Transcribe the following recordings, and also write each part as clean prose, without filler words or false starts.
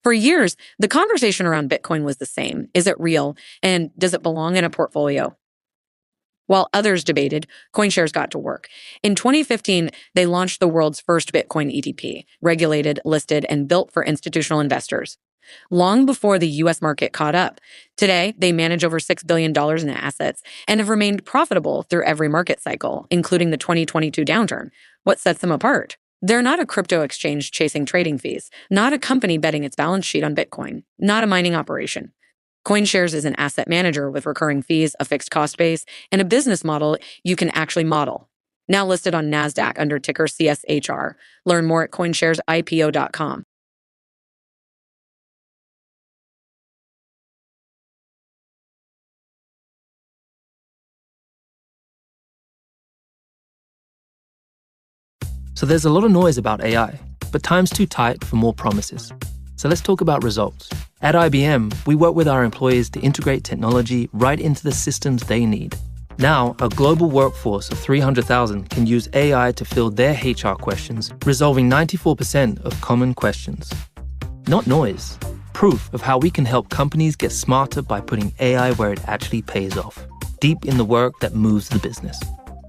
For years, the conversation around Bitcoin was the same. Is it real? And does it belong in a portfolio? While others debated, CoinShares got to work. In 2015, they launched the world's first Bitcoin ETP, regulated, listed, and built for institutional investors. Long before the U.S. market caught up. Today, they manage over $6 billion in assets and have remained profitable through every market cycle, including the 2022 downturn. What sets them apart? They're not a crypto exchange chasing trading fees, not a company betting its balance sheet on Bitcoin, not a mining operation. CoinShares is an asset manager with recurring fees, a fixed cost base, and a business model you can actually model. Now listed on NASDAQ under ticker CSHR. Learn more at coinsharesipo.com. So there's a lot of noise about AI, but time's too tight for more promises. So let's talk about results. At IBM, we work with our employees to integrate technology right into the systems they need. Now, a global workforce of 300,000 can use AI to field their HR questions, resolving 94% of common questions. Not noise, proof of how we can help companies get smarter by putting AI where it actually pays off, deep in the work that moves the business.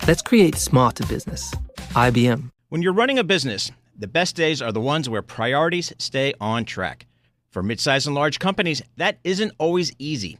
Let's create smarter business. IBM. When you're running a business, the best days are the ones where priorities stay on track. For midsize and large companies, that isn't always easy.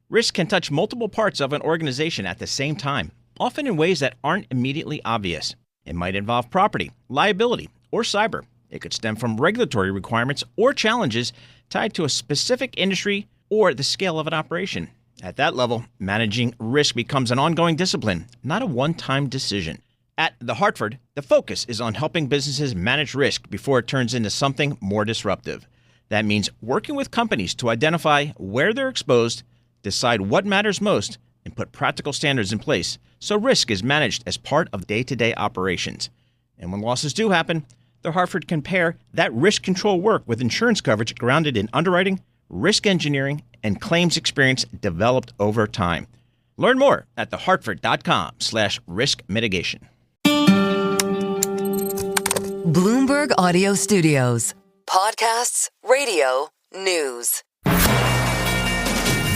Risk can touch multiple parts of an organization at the same time, often in ways that aren't immediately obvious. It might involve property, liability, or cyber. It could stem from regulatory requirements or challenges tied to a specific industry or the scale of an operation. At that level, managing risk becomes an ongoing discipline, not a one-time decision. At The Hartford, the focus is on helping businesses manage risk before it turns into something more disruptive. That means working with companies to identify where they're exposed, decide what matters most, and put practical standards in place so risk is managed as part of day-to-day operations. And when losses do happen, The Hartford can pair that risk control work with insurance coverage grounded in underwriting, risk engineering, and claims experience developed over time. Learn more at thehartford.com/risk mitigation. Bloomberg Audio Studios. Podcasts, radio, news.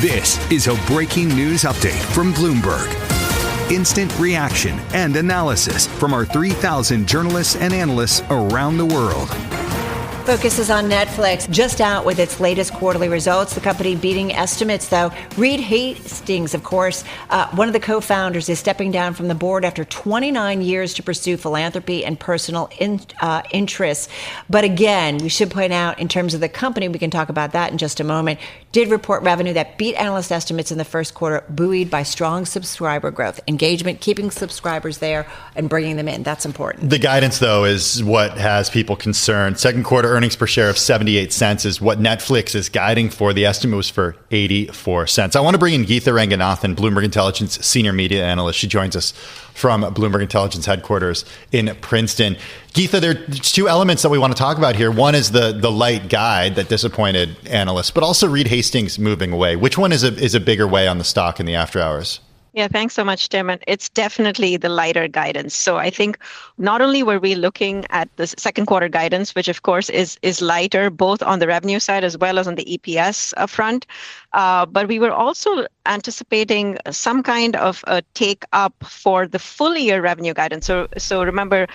This is a breaking news update from Bloomberg. Instant reaction and analysis from our 3,000 journalists and analysts around the world. Focus is on Netflix, just out with its latest quarterly results. The company beating estimates, though. Reed Hastings, of course, one of the co-founders, is stepping down from the board after 29 years to pursue philanthropy and personal interests. But again, we should point out, in terms of the company, we can talk about that in just a moment, did report revenue that beat analyst estimates in the first quarter, buoyed by strong subscriber growth, engagement, keeping subscribers there and bringing them in. That's important. The guidance, though, is what has people concerned. Second quarter earnings per share of 78 cents is what Netflix is guiding for. The estimate was for 84 cents. I want to bring in Geetha Ranganathan, Bloomberg Intelligence senior media analyst. She joins us from Bloomberg Intelligence headquarters in Princeton. Geetha, there are two elements that we want to talk about here. One is the light guide that disappointed analysts, but also Reed Hastings moving away. Which one is a bigger way on the stock in the after hours? Yeah, thanks so much, Tim. And it's definitely the lighter guidance. So I think not only were we looking at the second quarter guidance, which of course is lighter, both on the revenue side as well as on the EPS front, but we were also anticipating some kind of a take up for the full year revenue guidance. So remember,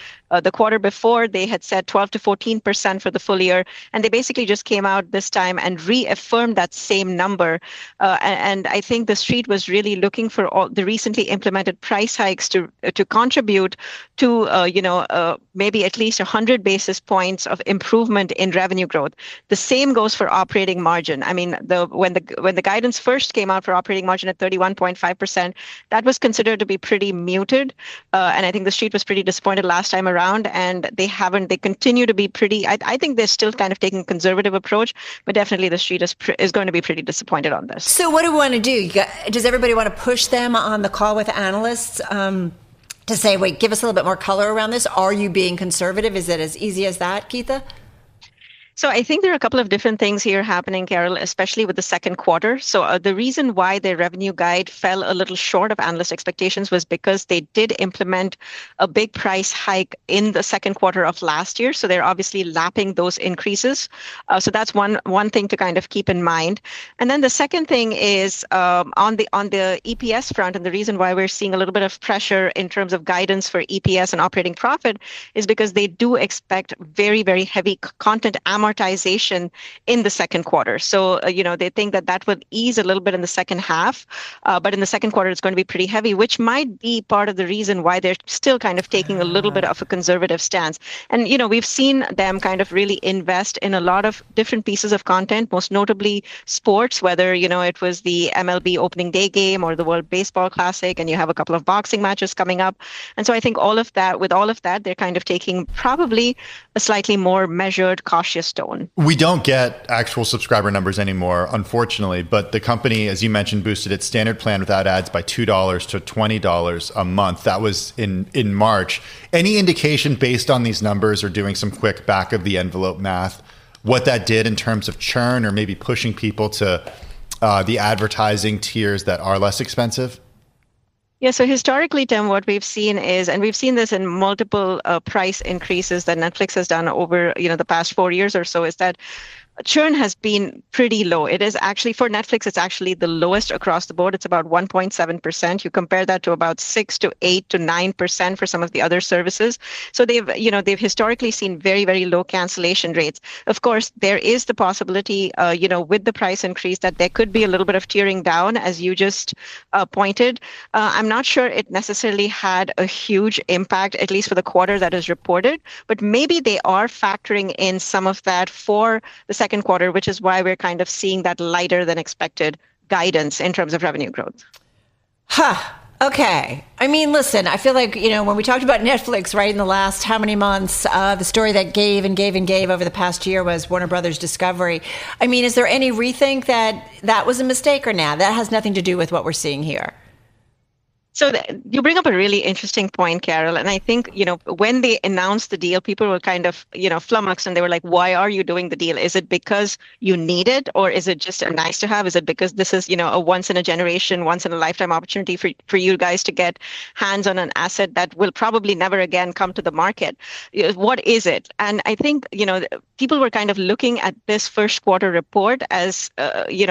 the quarter before they had said 12 to 14% for the full year, and they basically just came out this time and reaffirmed that same number. And I think the street was really looking for all the recently implemented price hikes to contribute to maybe at least 100 basis points of improvement in revenue growth. The same goes for operating margin. I mean, when the guidance first came out for operating margin at 31.5%, that was considered to be pretty muted, and I think the street was pretty disappointed last time around. And they continue to be pretty. I think they're still kind of taking a conservative approach, but definitely the street is going to be pretty disappointed on this. So what do we want to do? Does everybody want to push them on the call with analysts to say, wait, give us a little bit more color around this? Are you being conservative? Is it as easy as that, Geetha? So I think there are a couple of different things here happening, Carol, especially with the second quarter. So the reason why their revenue guide fell a little short of analyst expectations was because they did implement a big price hike in the second quarter of last year. So they're obviously lapping those increases. So that's one thing to kind of keep in mind. And then the second thing is on the EPS front, and the reason why we're seeing a little bit of pressure in terms of guidance for EPS and operating profit is because they do expect very, very heavy content amortization in the second quarter. So, they think that would ease a little bit in the second half, but in the second quarter, it's going to be pretty heavy, which might be part of the reason why they're still kind of taking a little bit of a conservative stance. And, we've seen them kind of really invest in a lot of different pieces of content, most notably sports, whether, it was the MLB opening day game or the World Baseball Classic, and you have a couple of boxing matches coming up. And so I think with all of that, they're kind of taking probably a slightly more measured, cautious tone. We don't get actual subscriber numbers anymore, unfortunately, but the company, as you mentioned, boosted its standard plan without ads by $2 to $20 a month. That was in March. Any indication based on these numbers or doing some quick back of the envelope math, what that did in terms of churn or maybe pushing people to the advertising tiers that are less expensive? Yeah, so historically, Tim, what we've seen is, and we've seen this in multiple price increases that Netflix has done over, the past 4 years or so, is that churn has been pretty low. It is actually, for Netflix, it's actually the lowest across the board. It's about 1.7%. You compare that to about 6 to 8 to 9% for some of the other services. So they've historically seen very, very low cancellation rates. Of course, there is the possibility, with the price increase that there could be a little bit of tearing down, as you just pointed. I'm not sure it necessarily had a huge impact, at least for the quarter that is reported, but maybe they are factoring in some of that for the second quarter, which is why we're kind of seeing that lighter than expected guidance in terms of revenue growth. Okay. I mean, listen, I feel like, when we talked about Netflix, right, in the last how many months, the story that gave over the past year was Warner Brothers Discovery. I mean, is there any rethink that was a mistake or now? That has nothing to do with what we're seeing here. So you bring up a really interesting point, Carol. And I think, when they announced the deal, people were kind of, flummoxed, and they were like, why are you doing the deal? Is it because you need it, or is it just a nice to have? Is it because this is, a once in a generation, once in a lifetime opportunity for you guys to get hands on an asset that will probably never again come to the market? What is it? And I think, people were kind of looking at this first quarter report as,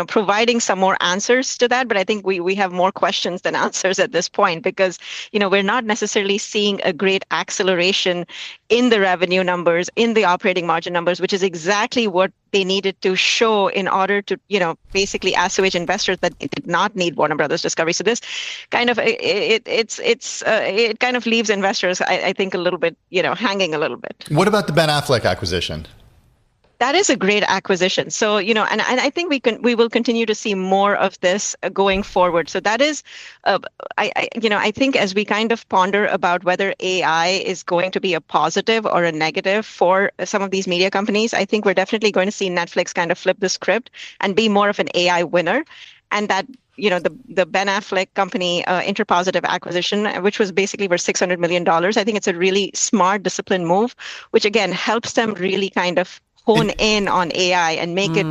providing some more answers to that. But I think we have more questions than answers at this point, because we're not necessarily seeing a great acceleration in the revenue numbers, in the operating margin numbers, which is exactly what they needed to show in order to basically assuage investors that they did not need Warner Brothers Discovery. So this kind of it kind of leaves investors, I think, a little bit hanging a little bit. What about the Ben Affleck acquisition? That is a great acquisition. So, and I think we will continue to see more of this going forward. So that is, I think as we kind of ponder about whether AI is going to be a positive or a negative for some of these media companies, I think we're definitely going to see Netflix kind of flip the script and be more of an AI winner. And that, the Ben Affleck company Interpositive acquisition, which was basically for $600 million, I think it's a really smart, disciplined move, which again helps them really kind of hone in on AI and make it,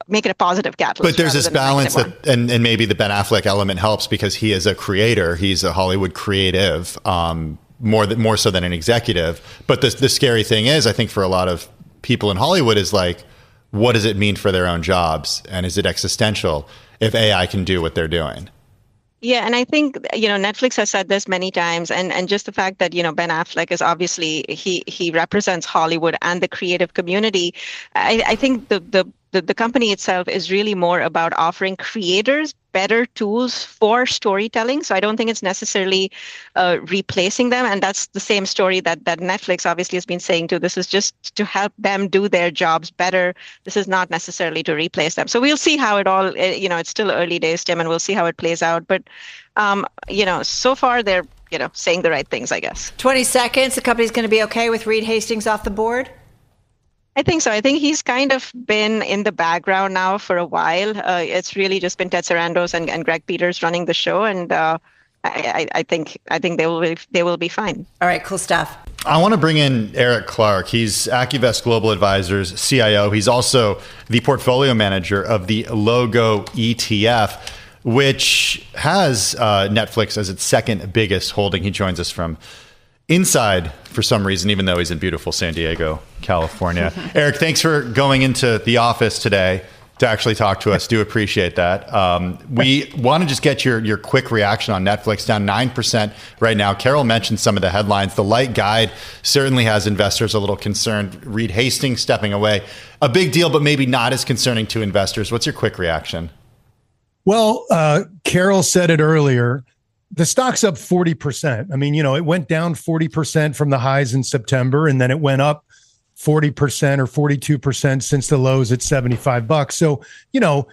make it a positive catalyst. But there's this balance that, and maybe the Ben Affleck element helps because he is a creator. He's a Hollywood creative, more so than an executive. But the scary thing is, I think for a lot of people in Hollywood is like, what does it mean for their own jobs? And is it existential if AI can do what they're doing? Yeah, and I think, Netflix has said this many times, and just the fact that, Ben Affleck is obviously, he represents Hollywood and the creative community. I think the company itself is really more about offering creators better tools for storytelling. So I don't think it's necessarily replacing them. And that's the same story that Netflix obviously has been saying too. This is just to help them do their jobs better. This is not necessarily to replace them. So we'll see how it all, it's still early days, Tim, and we'll see how it plays out. But, so far they're, saying the right things, I guess. 20 seconds. The company's going to be okay with Reed Hastings off the board? I think so. I think he's kind of been in the background now for a while. It's really just been Ted Sarandos and Greg Peters running the show. And I think they will be fine. All right, cool stuff. I want to bring in Eric Clark. He's Accuvest Global Advisors CIO. He's also the portfolio manager of the Logo ETF, which has Netflix as its second biggest holding. He joins us from inside for some reason, even though he's in beautiful San Diego, California. Eric, thanks for going into the office today to actually talk to us. Do appreciate that. We want to just get your quick reaction on Netflix, down 9% right now. Carol mentioned some of the headlines. The light guide certainly has investors a little concerned. Reed Hastings stepping away, a big deal, but maybe not as concerning to investors. What's your quick reaction? Well, Carol said it earlier. The stock's up 40%. I mean, it went down 40% from the highs in September, and then it went up 40% or 42% since the lows at $75. So,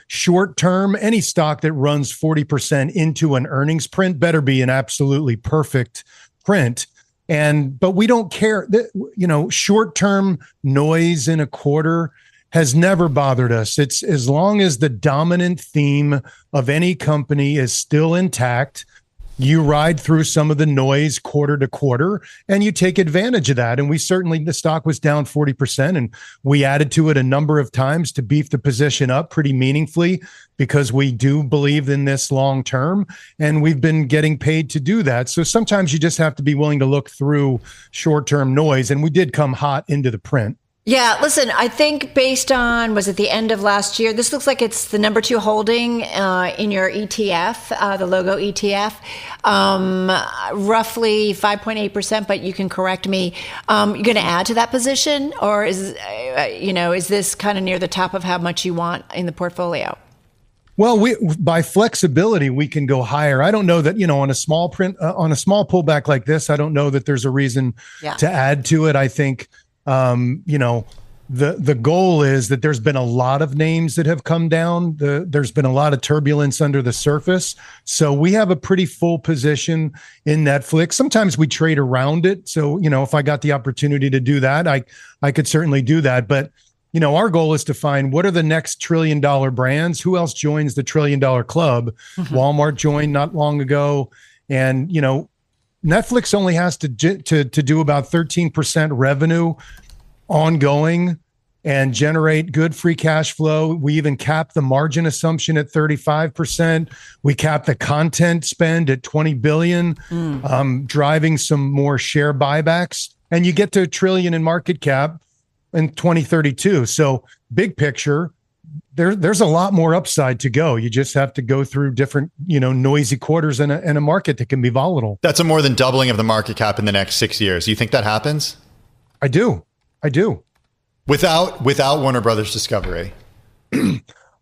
short term, any stock that runs 40% into an earnings print better be an absolutely perfect print. But we don't care that, short term noise in a quarter has never bothered us. It's as long as the dominant theme of any company is still intact. You ride through some of the noise quarter to quarter and you take advantage of that. And the stock was down 40% and we added to it a number of times to beef the position up pretty meaningfully because we do believe in this long term and we've been getting paid to do that. So sometimes you just have to be willing to look through short-term noise. And we did come hot into the print. Yeah, listen, I think based on, was it the end of last year? This looks like it's the number 2 holding in your ETF, the Logo ETF, roughly 5.8%, but you can correct me. You're going to add to that position, or is this kind of near the top of how much you want in the portfolio? Well, by flexibility, we can go higher. I don't know that, on a small print, on a small pullback like this, I don't know that there's a reason to add to it. I think the goal is that there's been a lot of names that have come down. There's been a lot of turbulence under the surface. So we have a pretty full position in Netflix. Sometimes we trade around it. So, if I got the opportunity to do that, I could certainly do that. But, our goal is to find what are the next $1 trillion brands? Who else joins the $1 trillion club? Mm-hmm. Walmart joined not long ago. And, Netflix only has to do about 13% revenue ongoing and generate good free cash flow. We even cap the margin assumption at 35%. We cap the content spend at $20 billion, driving some more share buybacks. And you get to $1 trillion in market cap in 2032. So big picture, there's a lot more upside to go. You just have to go through different, noisy quarters in a market that can be volatile. That's a more than doubling of the market cap in the next 6 years. Do you think that happens? I do. Without Warner Brothers Discovery?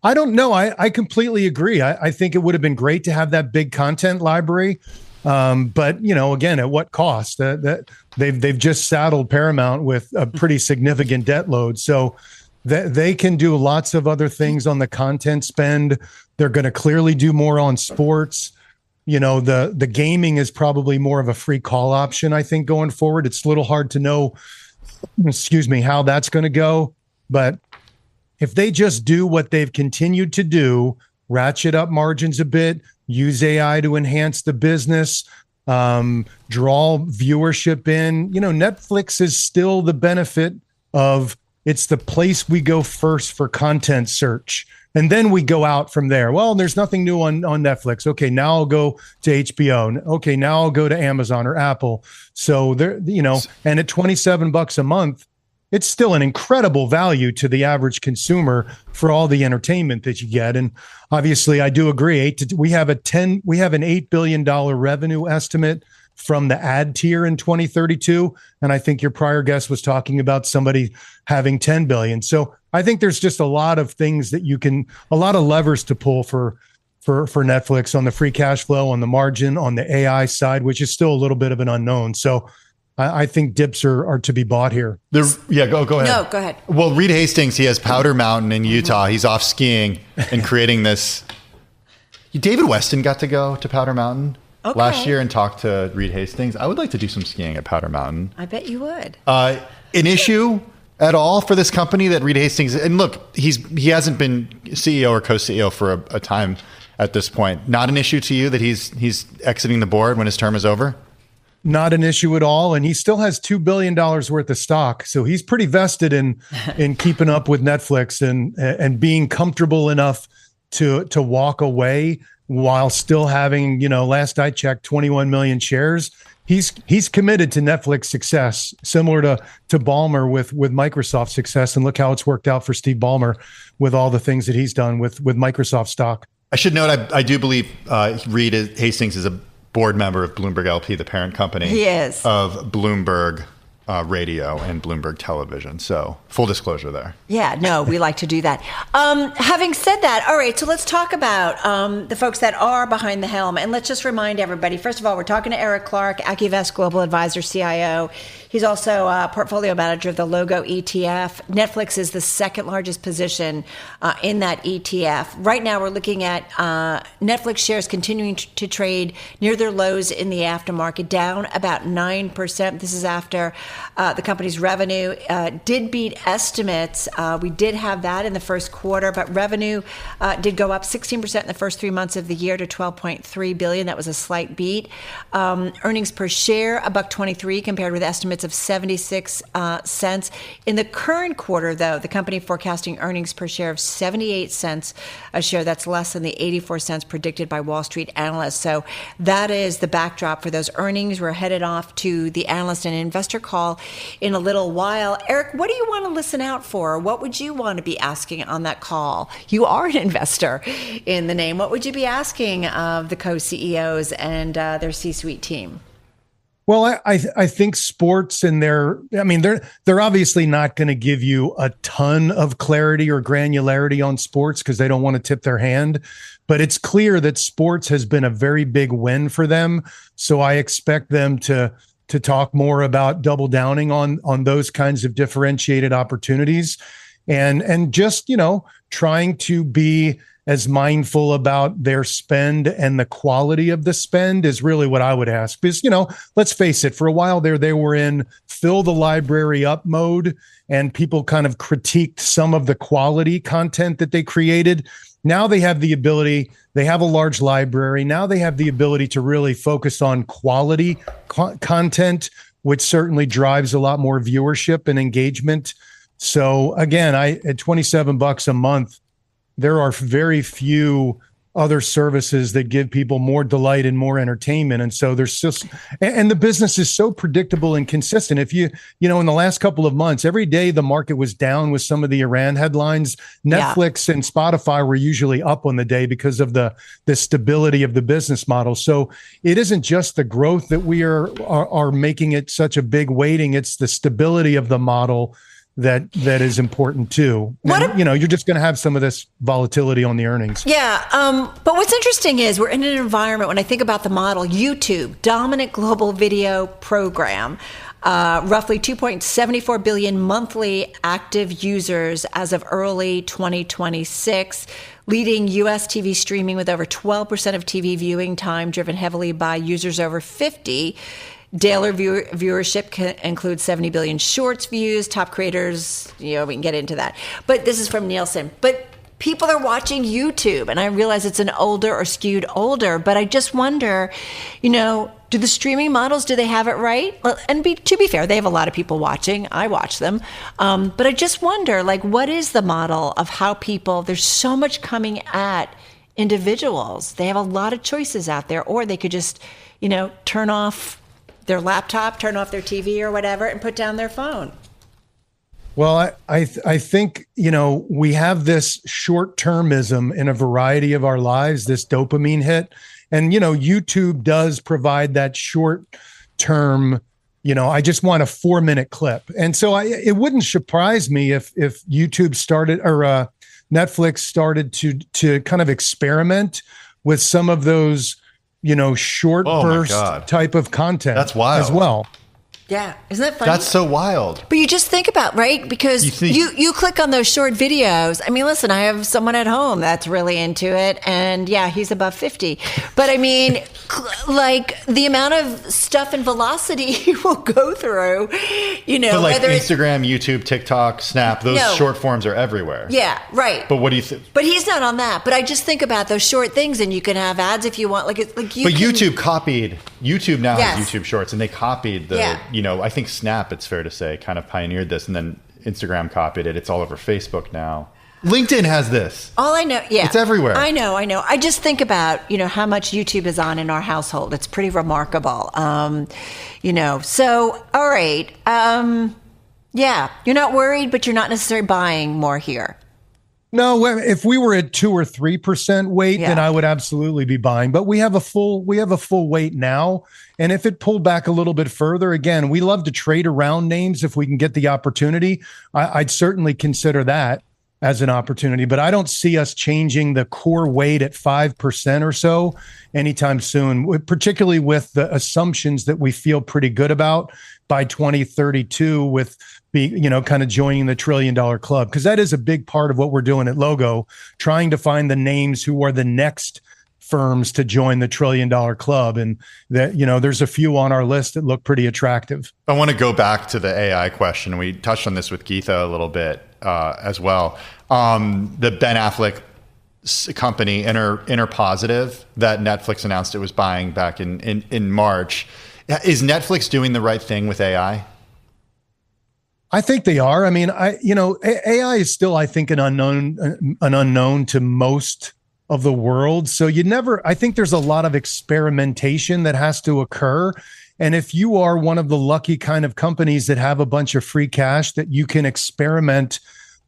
I don't know. I completely agree. I think it would have been great to have that big content library. But, again, at what cost? That they've just saddled Paramount with a pretty significant debt load. So they can do lots of other things on the content spend. They're going to clearly do more on sports. The gaming is probably more of a free call option, I think, going forward. It's a little hard to know, how that's going to go. But if they just do what they've continued to do, ratchet up margins a bit, use AI to enhance the business, draw viewership in, Netflix is still the benefit of it's the place we go first for content search. And then we go out from there. Well, there's nothing new on Netflix. Okay, now I'll go to HBO. Okay, now I'll go to Amazon or Apple. So there, and at $27 a month, it's still an incredible value to the average consumer for all the entertainment that you get. And obviously, I do agree. We have an $8 billion revenue estimate from the ad tier in 2032. And I think your prior guest was talking about somebody having 10 billion. So I think there's just a lot of things that a lot of levers to pull for Netflix on the free cash flow, on the margin, on the AI side, which is still a little bit of an unknown. So I think dips are to be bought here. Go ahead. No, go ahead. Well, Reed Hastings, he has Powder Mountain in Utah. He's off skiing and creating this. David Weston got to go to Powder Mountain last year and talk to Reed Hastings. I would like to do some skiing at Powder Mountain. I bet you would. An issue at all for this company that Reed Hastings, and look, he hasn't been CEO or co-CEO for a time at this point. Not an issue to you that he's exiting the board when his term is over? Not an issue at all. And he still has $2 billion worth of stock. So he's pretty vested in keeping up with Netflix and being comfortable enough to walk away while still having, last I checked, 21 million shares. He's committed to Netflix success, similar to Ballmer with Microsoft success. And look how it's worked out for Steve Ballmer with all the things that he's done with Microsoft stock. I should note, I do believe Reed Hastings is a board member of Bloomberg LP, the parent company He is. of Bloomberg Radio and Bloomberg Television. So full disclosure there. Yeah, no, we like to do that. Having said that, all right, so let's talk about the folks that are behind the helm. And let's just remind everybody, first of all, we're talking to Eric Clark, Accuvest Global Advisor, CIO. He's also a portfolio manager of the Logo ETF. Netflix is the second largest position in that ETF. Right now, we're looking at Netflix shares continuing to trade near their lows in the aftermarket, down about 9%. This is after the company's revenue did beat estimates. We did have that in the first quarter, but revenue did go up 16% in the first 3 months of the year to $12.3 billion. That was a slight beat. Earnings per share, $1.23 compared with estimates of 76 cents. In the current quarter, though, the company forecasting earnings per share of 78 cents a share. That's less than the 84 cents predicted by Wall Street analysts. So that is the backdrop for those earnings. We're headed off to the analyst and investor call in a little while. Eric, what do you want to listen out for? What would you want to be asking on that call? You are an investor in the name. What would you be asking of the co-CEOs and their C-suite team? Well, I think sports and they're obviously not going to give you a ton of clarity or granularity on sports because they don't want to tip their hand. But it's clear that sports has been a very big win for them. So I expect them to talk more about double downing on those kinds of differentiated opportunities and just, trying to be as mindful about their spend and the quality of the spend is really what I would ask. Because, let's face it, for a while there, they were in fill the library up mode and people kind of critiqued some of the quality content that they created. Now they have the ability, they have a large library. Now they have the ability to really focus on quality content, which certainly drives a lot more viewership and engagement. So again, at $27 a month, there are very few other services that give people more delight and more entertainment. And so there's just, and the business is so predictable and consistent. If in the last couple of months, every day the market was down with some of the Iran headlines. Netflix and Spotify were usually up on the day because of the stability of the business model. So it isn't just the growth that we are making it such a big weighting. It's the stability of the model that is important too. You're just going to have some of this volatility on the earnings. Yeah. But what's interesting is we're in an environment, when I think about the model, YouTube, dominant global video program, roughly 2.74 billion monthly active users as of early 2026, leading U.S. TV streaming with over 12% of TV viewing time driven heavily by users over 50. Daily viewership includes 70 billion shorts views, top creators, we can get into that. But this is from Nielsen. But people are watching YouTube, and I realize it's an older or skewed older, but I just wonder, do the streaming models, do they have it right? Well, and to be fair, they have a lot of people watching. I watch them. But I just wonder, what is the model of how there's so much coming at individuals. They have a lot of choices out there, or they could just, turn off their laptop, turn off their TV or whatever, and put down their phone. Well, I think, we have this short-termism in a variety of our lives, this dopamine hit. And, YouTube does provide that short-term, I just want a 4-minute clip. And so it wouldn't surprise me if YouTube started or Netflix started to kind of experiment with some of those short burst type of content. That's wild as well. Yeah, isn't that funny? That's so wild. But you just think about, right? Because you click on those short videos. I mean, listen, I have someone at home that's really into it, and yeah, he's above 50. But I mean, like the amount of stuff and velocity he will go through, But like Instagram, YouTube, TikTok, Snap, those short forms are everywhere. Yeah, right. But what do you think? But he's not on that. But I just think about those short things, and you can have ads if you want. YouTube copied. YouTube now has YouTube Shorts, and they copied the. I think Snap, it's fair to say, kind of pioneered this, and then Instagram copied it. It's all over Facebook now. LinkedIn has this. All I know, it's everywhere. I know. I just think about, how much YouTube is on in our household. It's pretty remarkable. So, all right. You're not worried, but you're not necessarily buying more here. No, if we were at 2 or 3% weight, then I would absolutely be buying. But we have a full weight now. And if it pulled back a little bit further, again, we love to trade around names if we can get the opportunity. I'd certainly consider that as an opportunity. But I don't see us changing the core weight at 5% or so anytime soon, particularly with the assumptions that we feel pretty good about by 2032 with kind of joining the $1 trillion club, because that is a big part of what we're doing at Logo, trying to find the names who are the next firms to join the $1 trillion club. And that, there's a few on our list that look pretty attractive. I want to go back to the AI question. We touched on this with Geetha a little bit as well. The Ben Affleck company, Interpositive, that Netflix announced it was buying back in March. Is Netflix doing the right thing with AI? I think they are. I mean, AI is still, I think, an unknown to most of the world. So I think there's a lot of experimentation that has to occur. And if you are one of the lucky kind of companies that have a bunch of free cash that you can experiment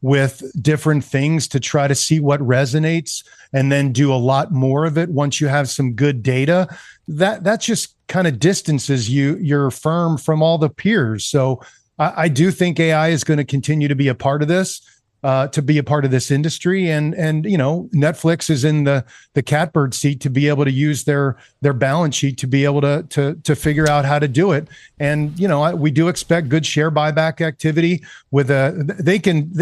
with different things to try to see what resonates and then do a lot more of it once you have some good data, that just kind of distances your firm from all the peers. So I do think AI is going to continue to be a part of this, industry, and Netflix is in the catbird seat to be able to use their balance sheet to be able to figure out how to do it. And we do expect good share buyback activity. They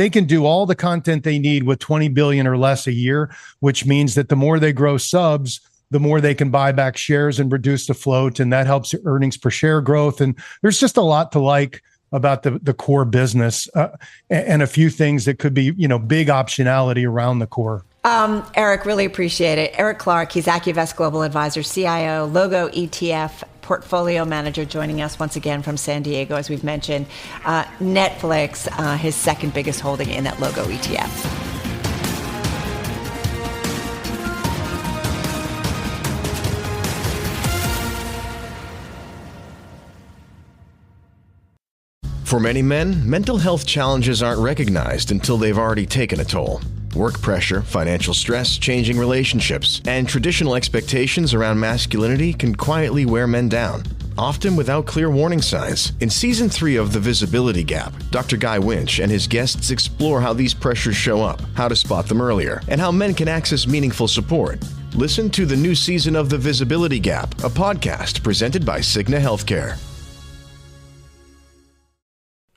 can do all the content they need with 20 billion or less a year, which means that the more they grow subs, the more they can buy back shares and reduce the float, and that helps earnings per share growth. And there's just a lot to like about the core business, and a few things that could be, big optionality around the core. Eric, really appreciate it. Eric Clark, he's Accuvest Global Advisor, CIO, Logo ETF portfolio manager, joining us once again from San Diego, as we've mentioned. Netflix, his second biggest holding in that Logo ETF. For many men, mental health challenges aren't recognized until they've already taken a toll. Work pressure, financial stress, changing relationships, and traditional expectations around masculinity can quietly wear men down, often without clear warning signs. In Season 3 of The Visibility Gap, Dr. Guy Winch and his guests explore how these pressures show up, how to spot them earlier, and how men can access meaningful support. Listen to the new season of The Visibility Gap, a podcast presented by Cigna Healthcare.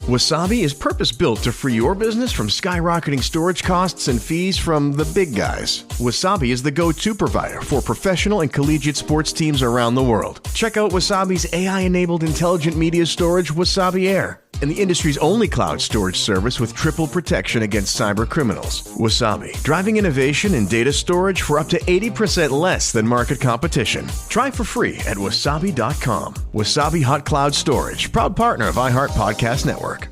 Wasabi is purpose-built to free your business from skyrocketing storage costs and fees from the big guys. Wasabi is the go-to provider for professional and collegiate sports teams around the world. Check out Wasabi's AI-enabled intelligent media storage, Wasabi Air, and the industry's only cloud storage service with triple protection against cyber criminals. Wasabi, driving innovation in data storage for up to 80% less than market competition. Try for free at wasabi.com. Wasabi Hot Cloud Storage, proud partner of iHeart Podcast Network.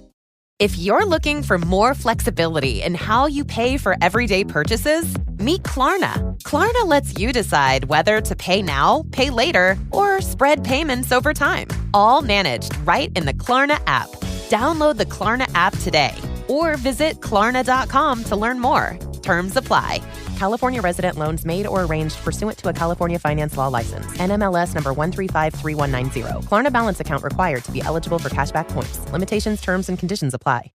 If you're looking for more flexibility in how you pay for everyday purchases, meet Klarna. Klarna lets you decide whether to pay now, pay later, or spread payments over time. All managed right in the Klarna app. Download the Klarna app today or visit Klarna.com to learn more. Terms apply. California resident loans made or arranged pursuant to a California finance law license. NMLS number 1353190. Klarna balance account required to be eligible for cashback points. Limitations, terms, and conditions apply.